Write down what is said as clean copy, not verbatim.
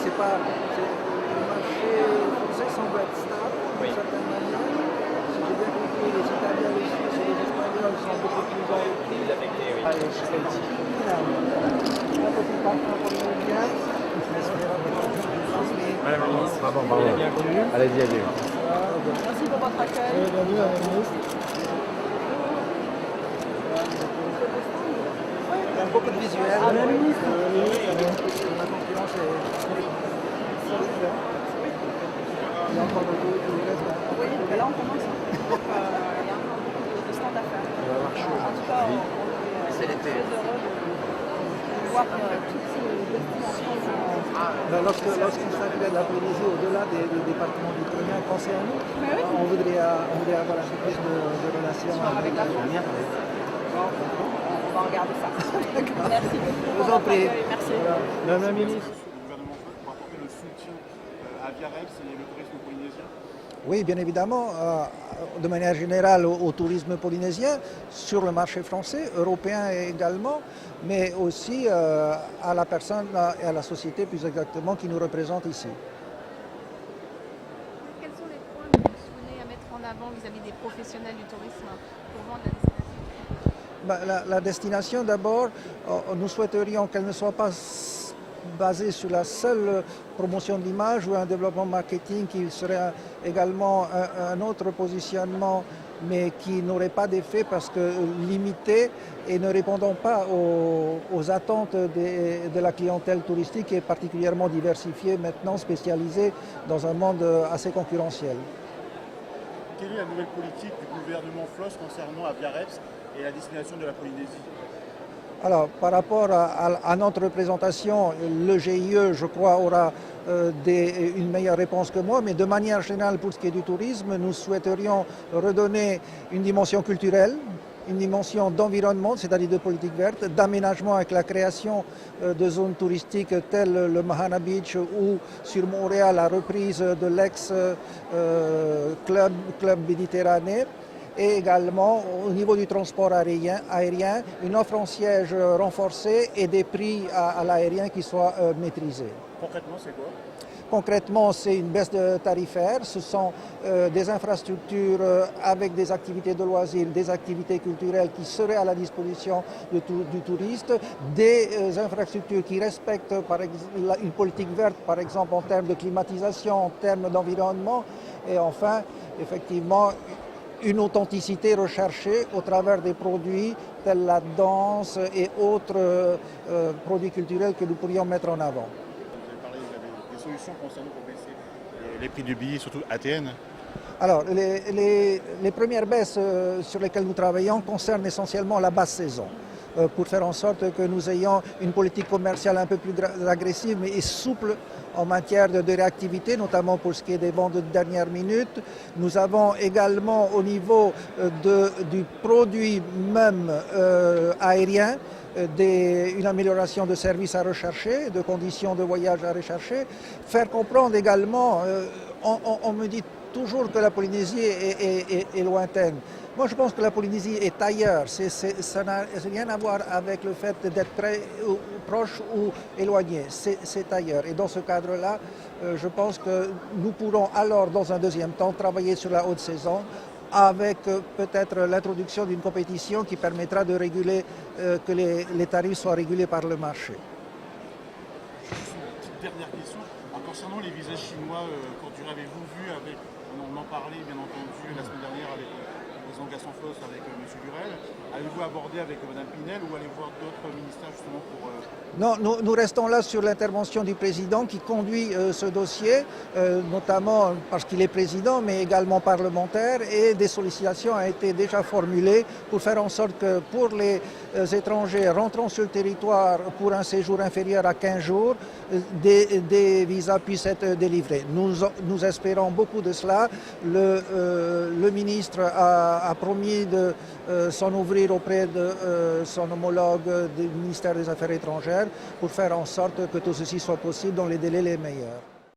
c'est pas, le marché français semble être stable d'une certaine manière. Si j'ai bien compris, les Italiens, les Suisses et les Espagnols sont beaucoup plus en reprise. Allez, je fais ici. Un petit parfum pour le bien. Madame la ministre, Pardon. bienvenue. Allez-y, allez. Merci pour votre accueil. Bienvenue à la ministre. Il y a beaucoup de visuels. Ah, la ministre. La concurrence est. Il y a encore beaucoup de reste. Oui, mais là on commence. Donc il y a encore beaucoup de stands à faire. En tout cas, on est C'est l'été. très heureux de voir toutes ces destinations. Lorsqu'il s'agit de la Polynésie, au-delà des départements d'outre-mer, pensez à nous. Mais oui. On voudrait avoir un peu plus de relations Avec la France. On va regarder ça. Merci beaucoup. Je vous pour en votre prie. accueil. Merci. Madame la ministre. Le gouvernement pour apporter le soutien à Viarex et le tourisme polynésien. Oui, bien évidemment, de manière générale au tourisme polynésien, sur le marché français, européen également, mais aussi à la personne et à la société plus exactement qui nous représente ici. Quels sont les points que vous souhaitez à mettre en avant vis-à-vis des professionnels du tourisme pour vendre la destination? La destination, d'abord, nous souhaiterions qu'elle ne soit pas basée sur la seule promotion de l'image ou un développement marketing qui serait également un autre positionnement, mais qui n'aurait pas d'effet parce que limité et ne répondant pas aux attentes de la clientèle touristique qui est particulièrement diversifiée, maintenant spécialisée dans un monde assez concurrentiel. Quelle est la nouvelle politique du gouvernement Floss concernant Viarex et la destination de la Polynésie? Alors, par rapport à notre représentation, le GIE, je crois, aura une meilleure réponse que moi, mais de manière générale, pour ce qui est du tourisme, nous souhaiterions redonner une dimension culturelle, une dimension d'environnement, c'est-à-dire de politique verte, d'aménagement avec la création de zones touristiques telles le Mahana Beach ou sur Montréal la reprise de l'ex-club Méditerranée. Et également au niveau du transport aérien, une offre en siège renforcée et des prix à l'aérien qui soient maîtrisés. Concrètement, c'est quoi? Concrètement, c'est une baisse tarifaire, ce sont des infrastructures avec des activités de loisirs, des activités culturelles qui seraient à la disposition du touriste, des infrastructures qui respectent une politique verte, par exemple en termes de climatisation, en termes d'environnement, et enfin, effectivement, une authenticité recherchée au travers des produits tels la danse et autres produits culturels que nous pourrions mettre en avant. Vous avez parlé des solutions concernant pour baisser les prix du billet, surtout ATN. Alors, les premières baisses sur lesquelles nous travaillons concernent essentiellement la basse saison, pour faire en sorte que nous ayons une politique commerciale un peu plus agressive mais souple en matière de réactivité, notamment pour ce qui est des ventes de dernière minute. Nous avons également au niveau du produit même aérien une amélioration de services à rechercher, de conditions de voyage à rechercher. Faire comprendre également, on me dit toujours que la Polynésie est lointaine. Moi, je pense que la Polynésie est ailleurs. Ça n'a rien à voir avec le fait d'être proche ou éloigné. C'est ailleurs. Et dans ce cadre-là, je pense que nous pourrons alors, dans un deuxième temps, travailler sur la haute saison avec peut-être l'introduction d'une compétition qui permettra de réguler, que les tarifs soient régulés par le marché. Juste une petite dernière question. Concernant les visas chinois, quand avez-vous vu avec, on en parlait bien entendu la semaine dernière avec le président Gaston Floss, avec M. Lurel, avez-vous abordé avec Mme Pinel ou allez voir d'autres ministères justement pour... Non, nous restons là sur l'intervention du président qui conduit ce dossier, notamment parce qu'il est président, mais également parlementaire, et des sollicitations ont été déjà formulées pour faire en sorte que pour les étrangers rentrant sur le territoire pour un séjour inférieur à 15 jours, des visas puissent être délivrés. Nous espérons beaucoup de cela. Le ministre a promis de s'en ouvrir auprès de son homologue du ministère des Affaires étrangères pour faire en sorte que tout ceci soit possible dans les délais les meilleurs.